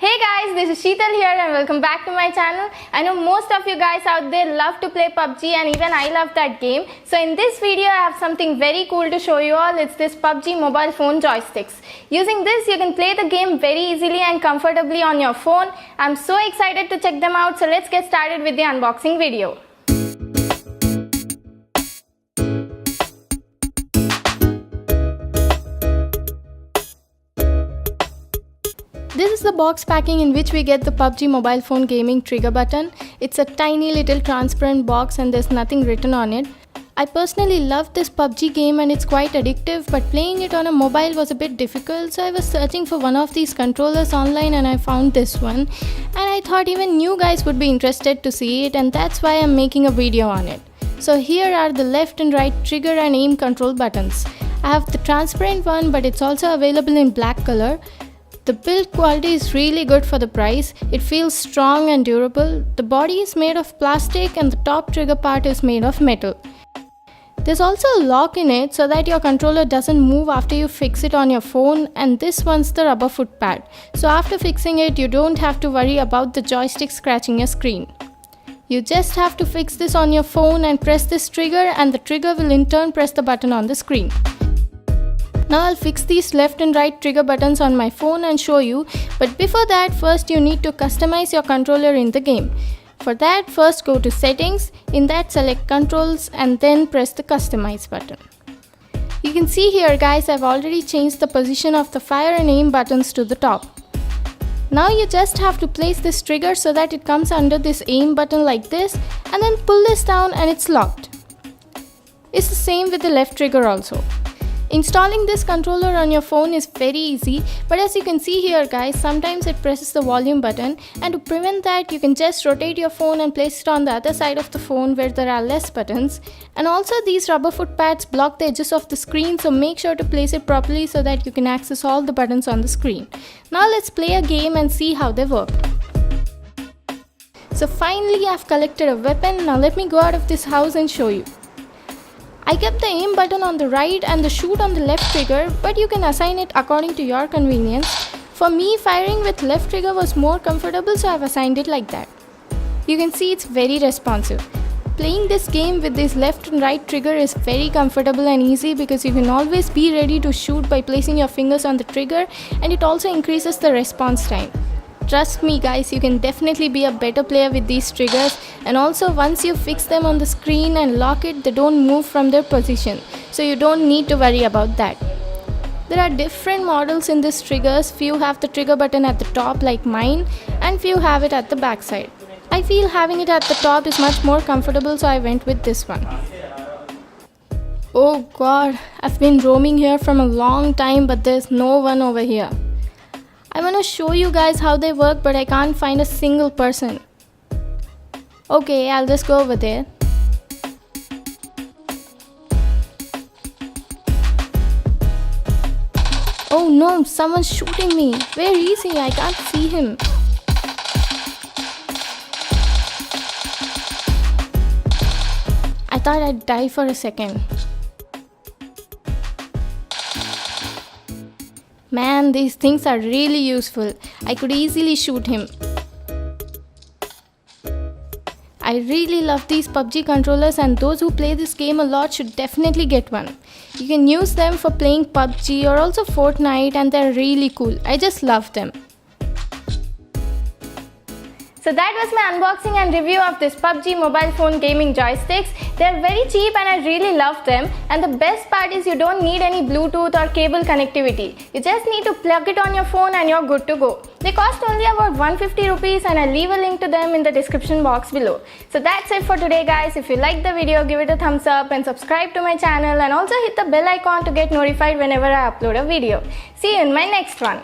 Hey guys, this is Sheetal here and welcome back to my channel. I know most of you guys out there love to play PUBG and even I love that game. So in this video I have something very cool to show you all. It's this PUBG mobile phone joysticks. Using this you can play the game very easily and comfortably on your phone. I'm so excited to check them out, so let's get started with the unboxing video. This is the box packing in which we get the PUBG mobile phone gaming trigger button. It's a tiny little transparent box and there's nothing written on it. I personally love this PUBG game and it's quite addictive, but playing it on a mobile was a bit difficult, so I was searching for one of these controllers online and I found this one. And I thought even you guys would be interested to see it, and that's why I'm making a video on it. So here are the left and right trigger and aim control buttons. I have the transparent one, but it's also available in black color. The build quality is really good for the price. It feels strong and durable. The body is made of plastic and the top trigger part is made of metal. There's also a lock in it so that your controller doesn't move after you fix it on your phone, and this one's the rubber foot pad. So after fixing it, you don't have to worry about the joystick scratching your screen. You just have to fix this on your phone and press this trigger, and the trigger will in turn press the button on the screen. Now I'll fix these left and right trigger buttons on my phone and show you, but before that first you need to customize your controller in the game. For that, first go to settings, in that select controls and then press the customize button. You can see here guys, I've already changed the position of the fire and aim buttons to the top. Now you just have to place this trigger so that it comes under this aim button like this, and then pull this down and it's locked. It's the same with the left trigger also. Installing this controller on your phone is very easy, but as you can see here guys, sometimes it presses the volume button, and to prevent that you can just rotate your phone and place it on the other side of the phone where there are less buttons. And also these rubber foot pads block the edges of the screen, so make sure to place it properly so that you can access all the buttons on the screen. Now let's play a game and see how they work. So finally I've collected a weapon. Now let me go out of this house and show you. I kept the aim button on the right and the shoot on the left trigger, but you can assign it according to your convenience. For me, firing with left trigger was more comfortable, so I've assigned it like that. You can see it's very responsive. Playing this game with this left and right trigger is very comfortable and easy because you can always be ready to shoot by placing your fingers on the trigger, and it also increases the response time. Trust me guys, you can definitely be a better player with these triggers, and also once you fix them on the screen and lock it, they don't move from their position, so you don't need to worry about that. There are different models in these triggers. Few have the trigger button at the top like mine, and few have it at the back side. I feel having it at the top is much more comfortable, so I went with this one. Oh god, I've been roaming here from a long time, but there's no one over here. I want to show you guys how they work, but I can't find a single person. Okay, I'll just go over there. Oh no, someone's shooting me. Where is he? I can't see him. I thought I'd die for a second. Man, these things are really useful. I could easily shoot him. I really love these PUBG controllers, and those who play this game a lot should definitely get one. You can use them for playing PUBG or also Fortnite, and they're really cool. I just love them. So that was my unboxing and review of this PUBG mobile phone gaming joysticks. They're very cheap and I really love them, and the best part is you don't need any Bluetooth or cable connectivity. You just need to plug it on your phone and you're good to go. They cost only about 150 rupees, and I'll leave a link to them in the description box below. So that's it for today guys. If you liked the video, give it a thumbs up and subscribe to my channel, and also hit the bell icon to get notified whenever I upload a video. See you in my next one.